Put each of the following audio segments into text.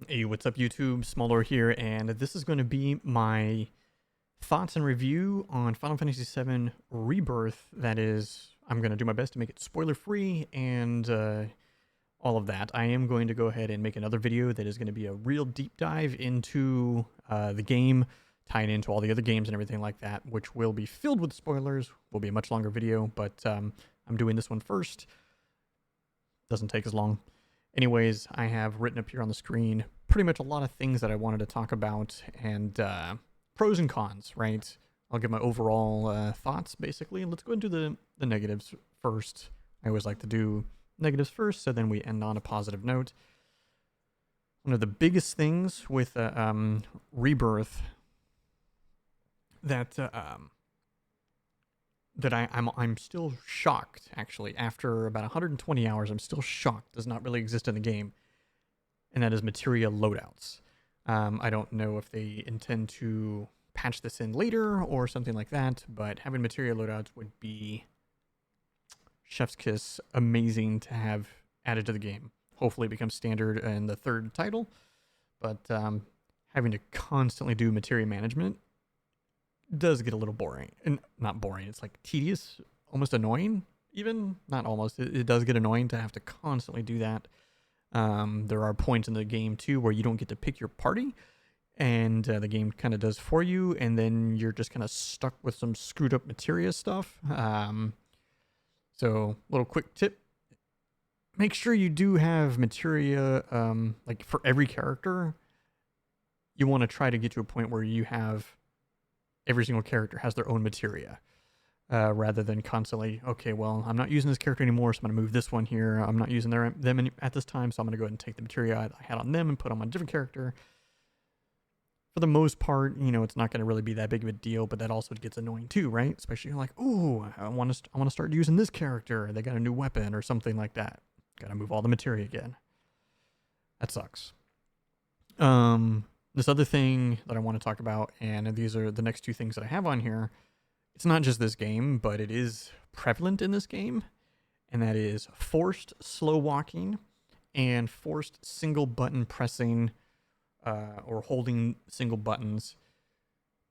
Hey, what's up YouTube? Smaller here, and this is going to be my thoughts and review on Final Fantasy VII Rebirth. That is, I'm going to do my best to make it spoiler free and all of that. I am going to go ahead and make another video that is going to be a real deep dive into the game, tying into all the other games and everything like that, which will be filled with spoilers. Will be a much longer video, but I'm doing this one first. Doesn't take as long. Anyways, I have written up here on the screen pretty much a lot of things that I wanted to talk about and pros and cons, right? I'll give my overall thoughts, basically. Let's go into the negatives first. I always like to do negatives first, so then we end on a positive note. One of the biggest things with Rebirth that I'm still shocked, actually. After about 120 hours, I'm still shocked does not really exist in the game, and that is materia loadouts. I don't know if they intend to patch this in later or something like that, but having materia loadouts would be chef's kiss, amazing to have added to the game. Hopefully it becomes standard in the third title, but having to constantly do materia management does get a little boring. And not boring, it's like tedious, almost annoying even. Not almost, it does get annoying to have to constantly do that. There are points in the game too where you don't get to pick your party, and the game kind of does for you, and then you're just kind of stuck with some screwed up materia stuff. So little quick tip, make sure you do have materia, like for every character. You want to try to get to a point where you have every single character has their own materia, rather than constantly, okay, well, I'm not using this character anymore, so I'm going to move this one here. I'm not using them at this time, so I'm going to go ahead and take the materia I had on them and put them on a different character. For the most part, you know, it's not going to really be that big of a deal, but that also gets annoying too, right? Especially you're like, ooh, I want to start using this character. They got a new weapon or something like that. Got to move all the materia again. That sucks. This other thing that I want to talk about, and these are the next two things that I have on here. It's not just this game, but it is prevalent in this game, and that is forced slow walking and forced single button pressing, or holding single buttons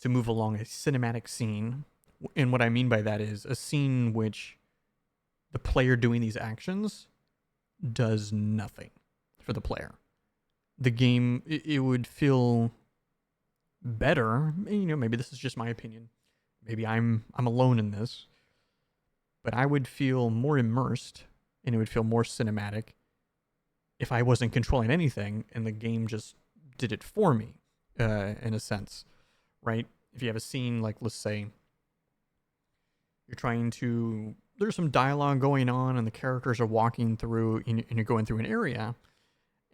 to move along a cinematic scene. And what I mean by that is a scene which the player doing these actions does nothing for the player. The game, it would feel better, you know, maybe this is just my opinion. Maybe I'm alone in this, but I would feel more immersed and it would feel more cinematic if I wasn't controlling anything and the game just did it for me, in a sense, right? If you have a scene like, let's say, there's some dialogue going on and the characters are walking through and you're going through an area,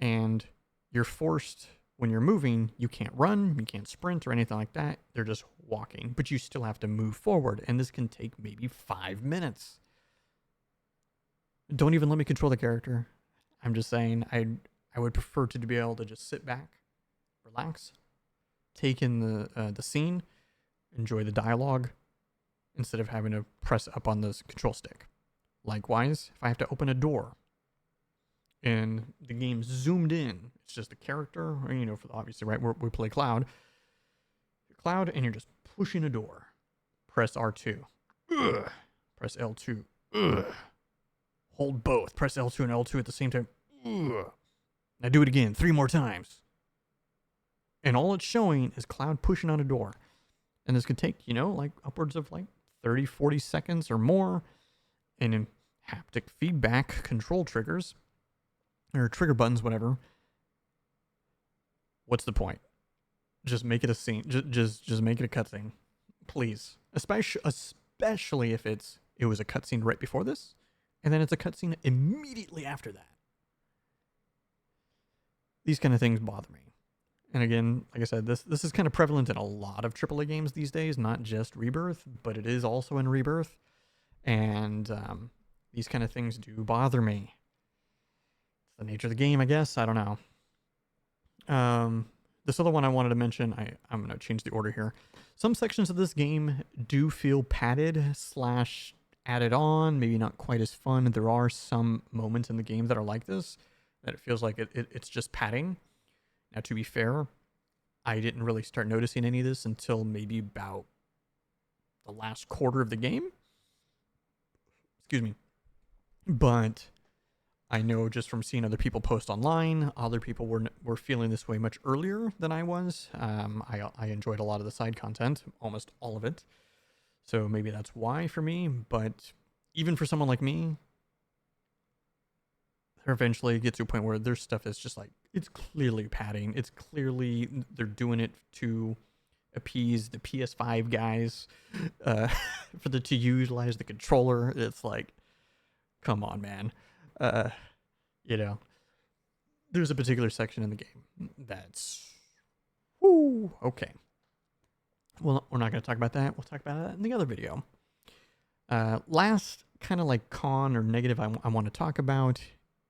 and you're forced, when you're moving, you can't run, you can't sprint or anything like that. They're just walking, but you still have to move forward, and this can take maybe 5 minutes. Don't even let me control the character. I'm just saying, I would prefer to be able to just sit back, relax, take in the scene, enjoy the dialogue, instead of having to press up on the control stick. Likewise, if I have to open a door and the game's zoomed in, it's just the character, or, you know, obviously, right, we play Cloud, and you're just pushing a door. Press R2. Ugh. Press L2. Ugh. Hold both. Press L2 and L2 at the same time. Ugh. Now do it again 3 more times. And all it's showing is Cloud pushing on a door. And this could take, you know, like upwards of like 30, 40 seconds or more. And in haptic feedback control triggers, or trigger buttons, whatever. What's the point? Just make it a scene. Just make it a cutscene, please. Especially if it was a cutscene right before this, and then it's a cutscene immediately after that. These kind of things bother me. And again, like I said, this is kind of prevalent in a lot of AAA games these days, not just Rebirth, but it is also in Rebirth. And these kind of things do bother me. It's the nature of the game, I guess. I don't know. This other one I wanted to mention, I'm going to change the order here. Some sections of this game do feel padded / added on, maybe not quite as fun. There are some moments in the game that are like this, that it feels like it's just padding. Now, to be fair, I didn't really start noticing any of this until maybe about the last quarter of the game. Excuse me. But I know just from seeing other people post online, other people were feeling this way much earlier than I was. I enjoyed a lot of the side content, almost all of it. So maybe that's why for me. But even for someone like me, there eventually gets to a point where their stuff is just like, it's clearly padding. It's clearly, they're doing it to appease the PS5 guys, to utilize the controller. It's like, come on, man. You know, there's a particular section in the game that's, whoo, okay. Well, we're not going to talk about that. We'll talk about that in the other video. Last kind of like con or negative I want to talk about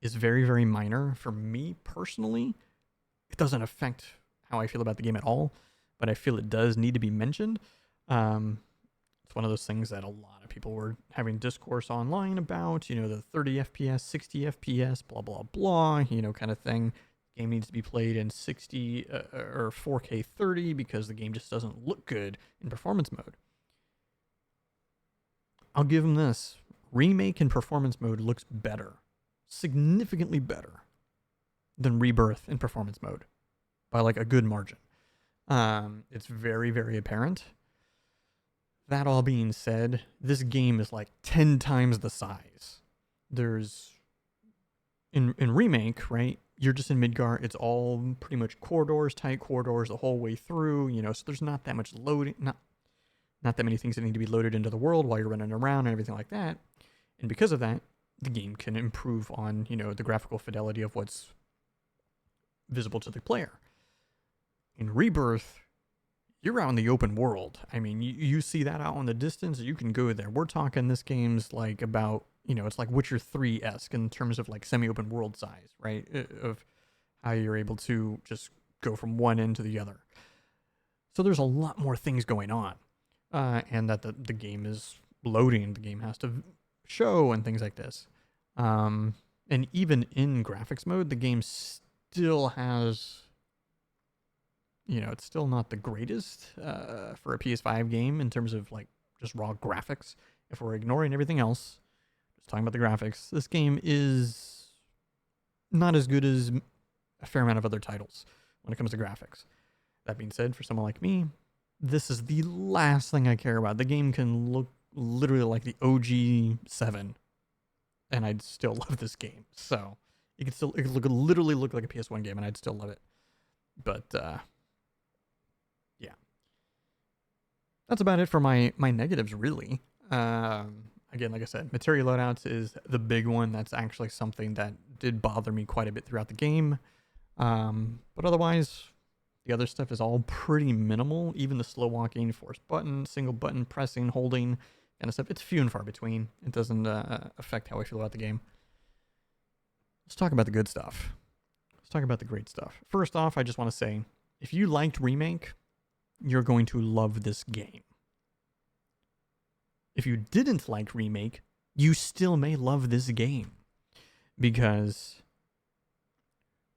is very, very minor. For me personally, it doesn't affect how I feel about the game at all, but I feel it does need to be mentioned. It's one of those things that a lot of people were having discourse online about, you know, the 30 FPS, 60 FPS, blah, blah, blah, you know, kind of thing. Game needs to be played in 60 or 4K 30 because the game just doesn't look good in performance mode. I'll give them this. Remake in performance mode looks better, significantly better than Rebirth in performance mode by like a good margin. It's very, very apparent. That all being said, this game is like 10 times the size. There's in Remake, right? You're just in Midgar. It's all pretty much corridors, tight corridors the whole way through, you know, so there's not that much loading, not that many things that need to be loaded into the world while you're running around and everything like that. And because of that, the game can improve on, you know, the graphical fidelity of what's visible to the player. In Rebirth, you're out in the open world. I mean, you see that out in the distance, you can go there. We're talking this game's like about, you know, it's like Witcher 3-esque in terms of like semi-open world size, right? Of how you're able to just go from one end to the other. So there's a lot more things going on. And that the game is loading, the game has to show and things like this. And even in graphics mode, the game still has, you know, it's still not the greatest for a PS5 game in terms of like just raw graphics. If we're ignoring everything else, just talking about the graphics, this game is not as good as a fair amount of other titles when it comes to graphics. That being said, for someone like me, this is the last thing I care about. The game can look literally like the OG 7, and I'd still love this game. So it could literally look like a PS1 game, and I'd still love it. But yeah, that's about it for my negatives, really. Again, like I said, materia loadouts is the big one. That's actually something that did bother me quite a bit throughout the game. But otherwise, the other stuff is all pretty minimal. Even the slow walking, forced button, single button pressing, holding, kind of stuff. It's few and far between. It doesn't affect how I feel about the game. Let's talk about the good stuff. Let's talk about the great stuff. First off, I just want to say, if you liked Remake, you're going to love this game. If you didn't like Remake, you still may love this game. Because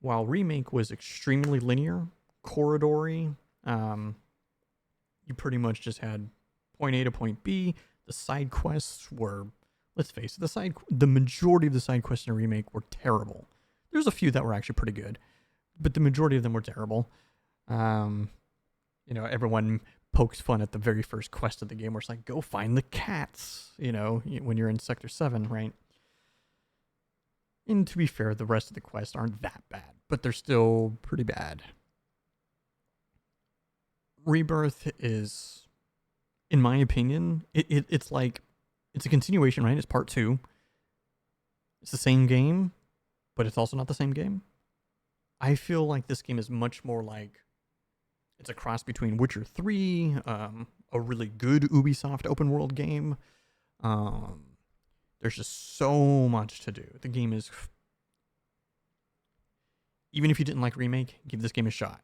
while Remake was extremely linear, corridory, you pretty much just had point A to point B. The side quests were, let's face it, the majority of the side quests in a Remake were terrible. There's a few that were actually pretty good, but the majority of them were terrible. You know, everyone pokes fun at the very first quest of the game where it's like, go find the cats, you know, when you're in Sector 7, right? And to be fair, the rest of the quests aren't that bad, but they're still pretty bad. Rebirth is, in my opinion, it's like, it's a continuation, right? It's part 2. It's the same game, but it's also not the same game. I feel like this game is much more like, it's a cross between Witcher 3, a really good Ubisoft open world game. There's just so much to do. The game is, even if you didn't like Remake, give this game a shot.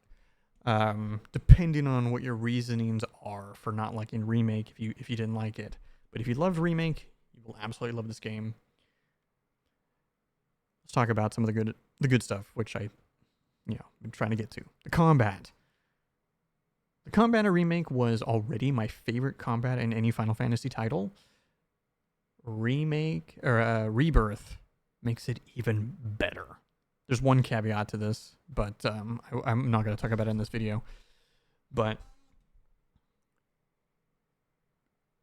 Depending on what your reasonings are for not liking Remake, if you didn't like it. But if you loved Remake, you will absolutely love this game. Let's talk about some of the good stuff, which I been trying to get to. The combat. The combat in Remake was already my favorite combat in any Final Fantasy title. Rebirth makes it even better. There's one caveat to this, but I'm not going to talk about it in this video. But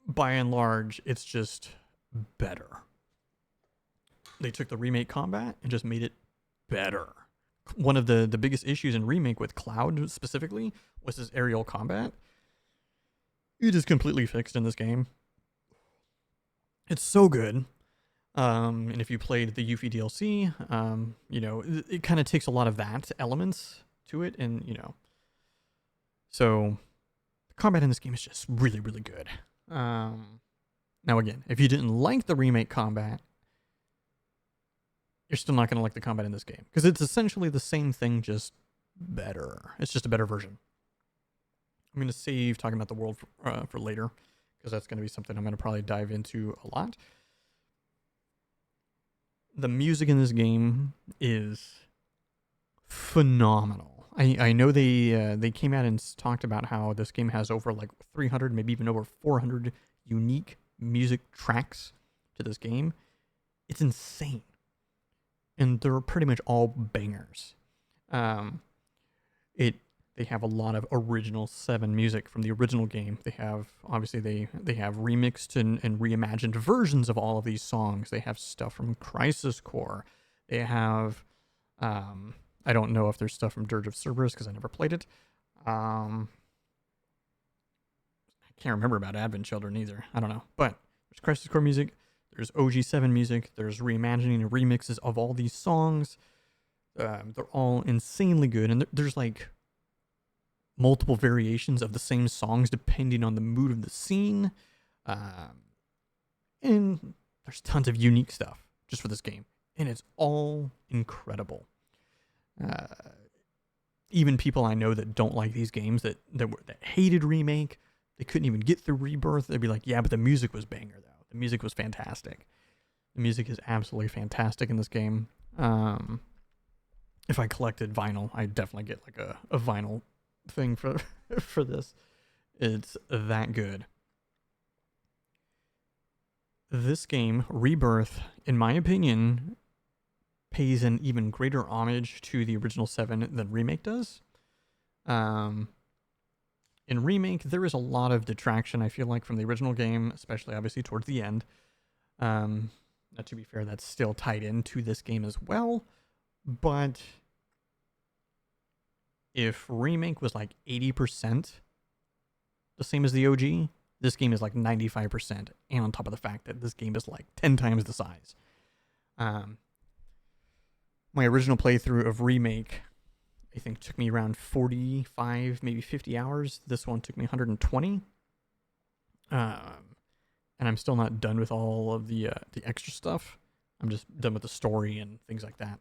by and large, it's just better. They took the Remake combat and just made it better. One of the biggest issues in Remake with Cloud specifically was his aerial combat. It is completely fixed in this game. It's so good. And if you played the Yuffie DLC, it kind of takes a lot of that elements to it. And, so the combat in this game is just really, really good. Now, again, if you didn't like the Remake combat, you're still not going to like the combat in this game. Because it's essentially the same thing, just better. It's just a better version. I'm going to save talking about the world for later, because that's going to be something I'm going to probably dive into a lot. The music in this game is phenomenal. I know they came out and talked about how this game has over like 300, maybe even over 400 unique music tracks to this game. It's insane. And they're pretty much all bangers. They have a lot of original VII music from the original game. They have, obviously, they have remixed and reimagined versions of all of these songs. They have stuff from Crisis Core. They have, I don't know if there's stuff from Dirge of Cerberus because I never played it. I can't remember about Advent Children either. I don't know. But there's Crisis Core music. There's OG7 music. There's reimagining and remixes of all these songs. They're all insanely good. And there's like multiple variations of the same songs depending on the mood of the scene. And there's tons of unique stuff just for this game. And it's all incredible. Even people I know that don't like these games, that hated Remake, they couldn't even get through Rebirth, they'd be like, yeah, but the music was banger, though. The music was fantastic. The music is absolutely fantastic in this game. If I collected vinyl, I'd definitely get like a vinyl thing for this. It's that good. This game, Rebirth, in my opinion, pays an even greater homage to the original 7 than Remake does. In Remake, there is a lot of detraction, I feel like, from the original game, especially obviously towards the end. Now, to be fair, that's still tied into this game as well. But if Remake was like 80% the same as the OG, this game is like 95%. And on top of the fact that this game is like 10 times the size. My original playthrough of Remake, I think, took me around 45, maybe 50 hours. This one took me 120. And I'm still not done with all of the extra stuff. I'm just done with the story and things like that.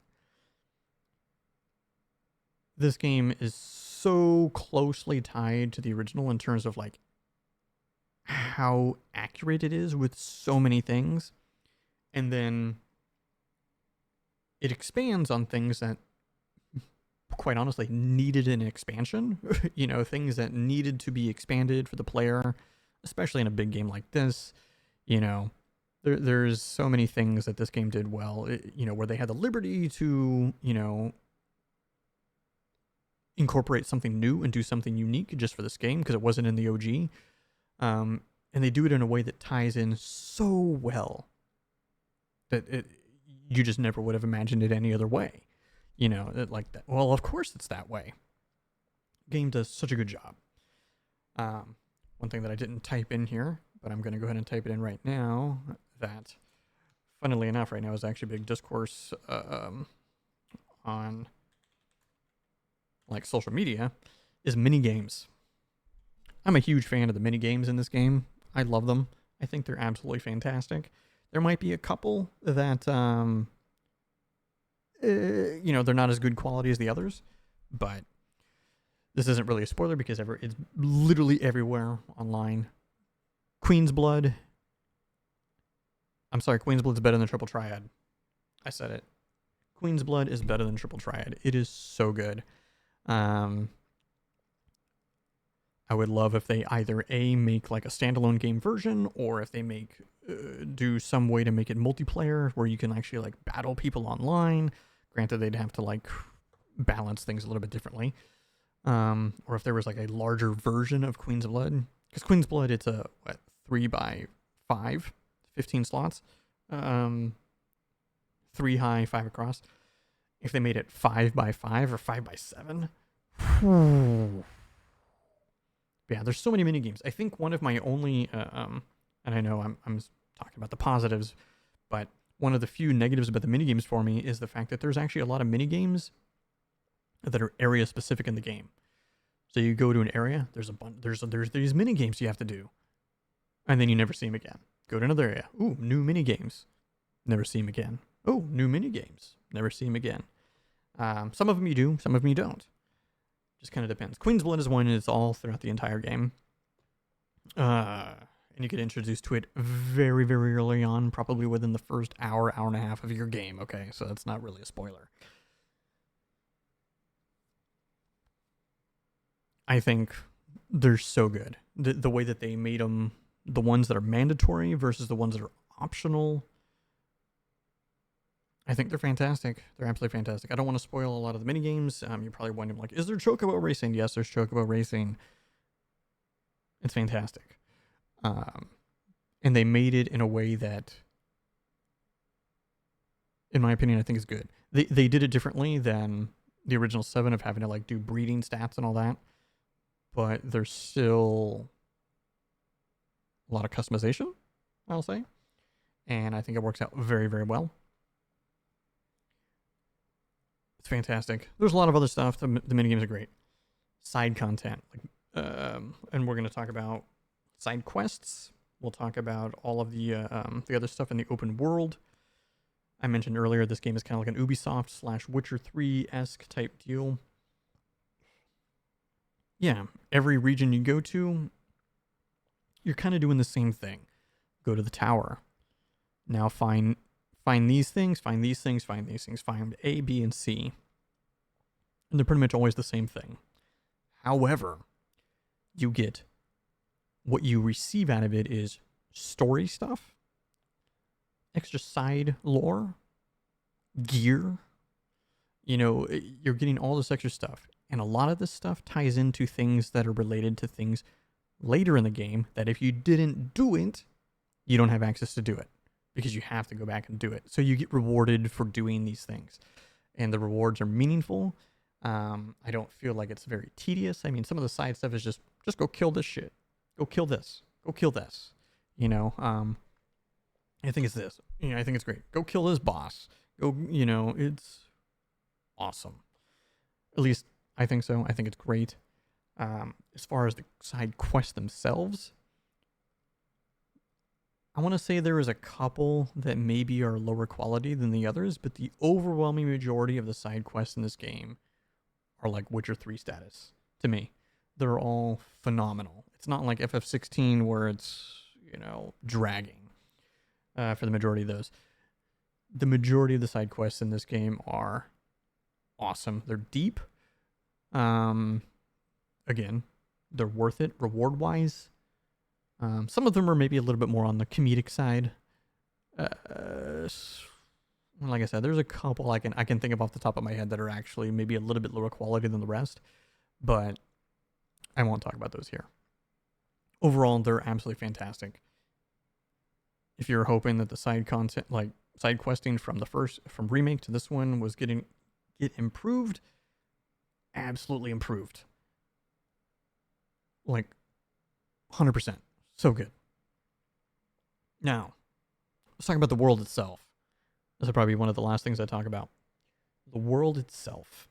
This game is so closely tied to the original in terms of like how accurate it is with so many things. And then it expands on things that, quite honestly, needed an expansion. Things that needed to be expanded for the player, especially in a big game like this. There's so many things that this game did well, where they had the liberty to, incorporate something new and do something unique just for this game because it wasn't in the OG. And they do it in a way that ties in so well that you just never would have imagined it any other way. Like that. Well, of course it's that way. Game does such a good job. One thing that I didn't type in here, but I'm going to go ahead and type it in right now, that, funnily enough, right now is actually a big discourse on like social media, is mini games. I'm a huge fan of the mini games in this game. I love them. I think they're absolutely fantastic. There might be a couple that they're not as good quality as the others, but this isn't really a spoiler because it's literally everywhere online. Queen's Blood's better than Triple Triad. I said it. Queen's Blood is better than Triple Triad. It is so good. I would love if they either make like a standalone game version, or if they do some way to make it multiplayer where you can actually like battle people online. Granted, they'd have to like balance things a little bit differently. Or if there was like a larger version of Queen's Blood, because Queen's Blood, it's a 3x5, 15 slots, 3 high, 5 across. If they made it 5x5 or 5x7, yeah, there's so many mini games. I think one of my only, and I know I'm talking about the positives, but one of the few negatives about the mini games for me is the fact that there's actually a lot of mini games that are area specific in the game. So you go to an area, there's these mini games you have to do, and then you never see them again. Go to another area, ooh, new mini games, never see them again. Oh, new mini games, never see them again. Some of them you do, some of them you don't. Just kind of depends. Queen's Blood is one, and it's all throughout the entire game. And you get introduced to it very, very early on, probably within the first hour, hour and a half of your game. Okay, so that's not really a spoiler. I think they're so good. The way that they made them, the ones that are mandatory versus the ones that are optional, I think they're fantastic. They're absolutely fantastic. I don't want to spoil a lot of the mini games. You're probably wondering, like, is there Chocobo Racing? Yes, there's Chocobo Racing. It's fantastic. And they made it in a way that, in my opinion, I think is good. They did it differently than the original 7 of having to like do breeding stats and all that. But there's still a lot of customization, I'll say. And I think it works out very, very well. It's fantastic. There's a lot of other stuff. The minigames are great. Side content. And we're going to talk about side quests. We'll talk about all of the other stuff in the open world. I mentioned earlier this game is kind of like an Ubisoft / Witcher 3-esque type deal. Yeah, every region you go to, you're kind of doing the same thing. Go to the tower. Now find these things, find these things, find these things, find A, B, and C. And they're pretty much always the same thing. However, you get, what you receive out of it is story stuff, extra side lore, gear. You know, you're getting all this extra stuff. And a lot of this stuff ties into things that are related to things later in the game that if you didn't do it, you don't have access to do it, because you have to go back and do it. So you get rewarded for doing these things. And the rewards are meaningful. I don't feel like it's very tedious. I mean, some of the side stuff is just go kill this shit. Go kill this. Go kill this. You know, I think it's this. You know, I think it's great. Go kill this boss. Go, you know, it's awesome. At least I think so. I think it's great. As far as the side quests themselves, I want to say there is a couple that maybe are lower quality than the others, but the overwhelming majority of the side quests in this game are like Witcher 3 status to me. They're all phenomenal. It's not like FF16 where it's, you know, dragging for the majority of those. The majority of the side quests in this game are awesome. They're deep. Again, they're worth it reward-wise. Some of them are maybe a little bit more on the comedic side. Like I said, there's a couple I can think of off the top of my head that are actually maybe a little bit lower quality than the rest, but I won't talk about those here. Overall, they're absolutely fantastic. If you're hoping that the side content, like side questing from remake to this one, was get improved, absolutely improved. Like 100%. So good. Now, let's talk about the world itself. This is probably one of the last things I talk about. The world itself.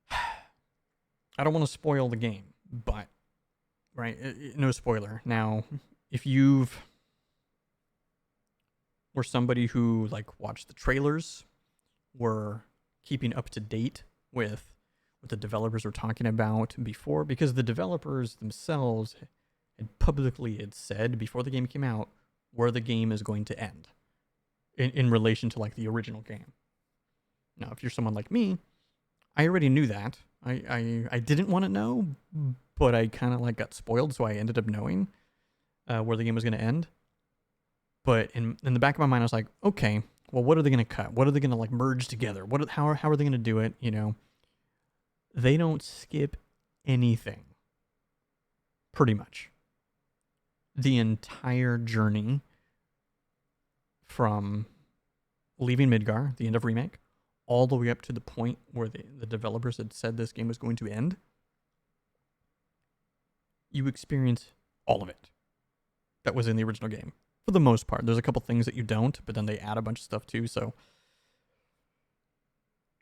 I don't want to spoil the game, but, right, no spoiler. Now, if were somebody who, like, watched the trailers, were keeping up to date with what the developers were talking about before, because the developers themselves had publicly said before the game came out where the game is going to end. in relation to like the original game. Now, if you're someone like me, I already knew that. I didn't want to know, but I kind of like got spoiled, so I ended up knowing where the game was going to end. But in the back of my mind, I was like, okay, well, what are they going to cut? What are they going to like merge together? How are they going to do it? You know, they don't skip anything. Pretty much. The entire journey from leaving Midgar, the end of Remake, all the way up to the point where the developers had said this game was going to end, you experience all of it that was in the original game. For the most part. There's a couple things that you don't, but then they add a bunch of stuff too, so...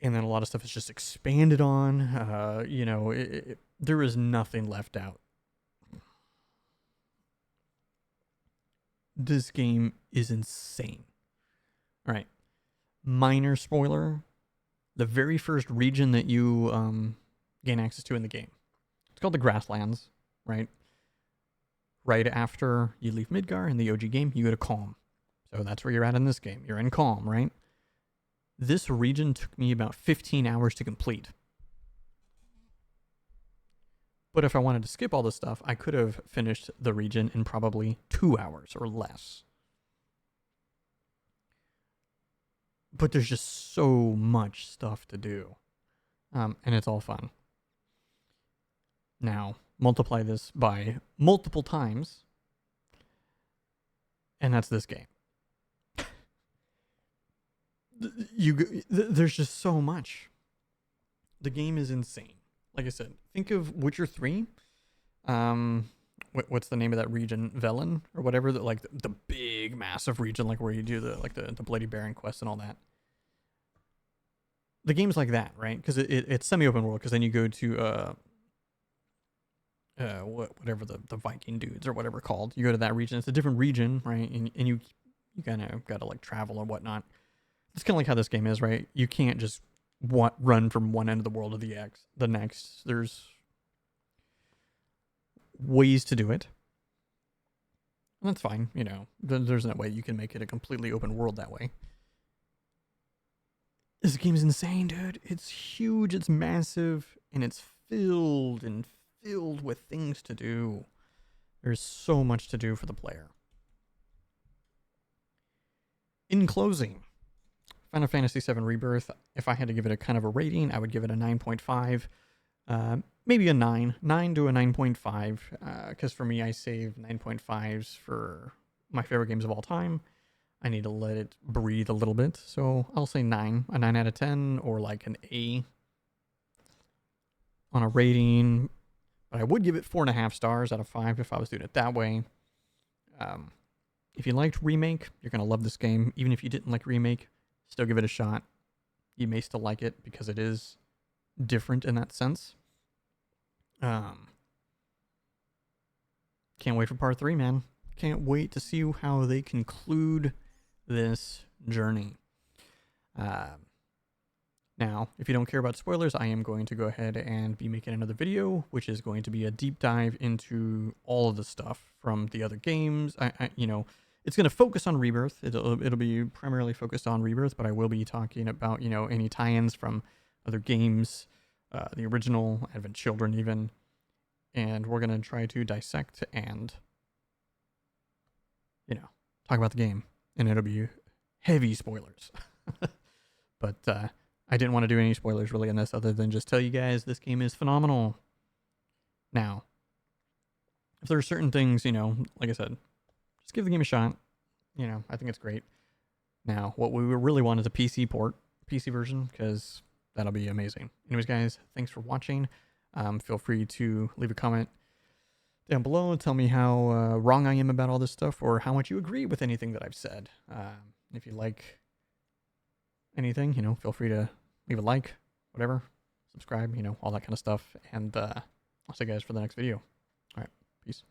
And then a lot of stuff is just expanded on. You know, there is nothing left out. This game is insane. All right. Minor spoiler. The very first region that you gain access to in the game. It's called the Grasslands, right? Right after you leave Midgar in the OG game, you go to Calm. So that's where you're at in this game. You're in Calm, right? This region took me about 15 hours to complete. But if I wanted to skip all this stuff, I could have finished the region in probably 2 hours or less. But there's just so much stuff to do. And it's all fun. Now, multiply this by multiple times, and that's this game. There's just so much. The game is insane. Like I said, think of Witcher 3. What's the name of that region? VII or whatever. Like the big, massive region, like where you do the Bloody Baron quest and all that. The game's like that, right? Because it's semi-open world. Because then you go to whatever the Viking dudes or whatever called. You go to that region. It's a different region, right? And you kind of got to like travel or whatnot. It's kind of like how this game is, right? You can't just run from one end of the world to the next. There's ways to do it. And that's fine, you know. There's no way you can make it a completely open world that way. This game is insane, dude. It's huge, it's massive, and it's filled with things to do. There's so much to do for the player. In closing, Final Fantasy VII Rebirth, if I had to give it a kind of a rating, I would give it a 9.5. Maybe a 9 to a 9.5. Because for me, I save 9.5s for my favorite games of all time. I need to let it breathe a little bit. So I'll say 9. A 9 out of 10 or like an A on a rating. But I would give it 4.5 stars out of 5 if I was doing it that way. If you liked Remake, you're going to love this game. Even if you didn't like Remake, still give it a shot. You may still like it because it is different in that sense. Can't wait for part 3, man. Can't wait to see how they conclude this journey. Now, if you don't care about spoilers, I am going to go ahead and be making another video, which is going to be a deep dive into all of the stuff from the other games. You know, it's going to focus on Rebirth. It'll be primarily focused on Rebirth, but I will be talking about, you know, any tie-ins from other games, the original, Advent Children even, and we're going to try to dissect and, you know, talk about the game, and it'll be heavy spoilers. But I didn't want to do any spoilers really in this other than just tell you guys this game is phenomenal. Now, if there are certain things, you know, like I said, just give the game a shot. You know, I think it's great. Now, what we really want is a PC port, PC version, because that'll be amazing. Anyways, guys, thanks for watching. Feel free to leave a comment down below and tell me how wrong I am about all this stuff or how much you agree with anything that I've said. If you like anything, you know, feel free to leave a like, whatever, subscribe, you know, all that kind of stuff. And I'll see you guys for the next video. All right, peace.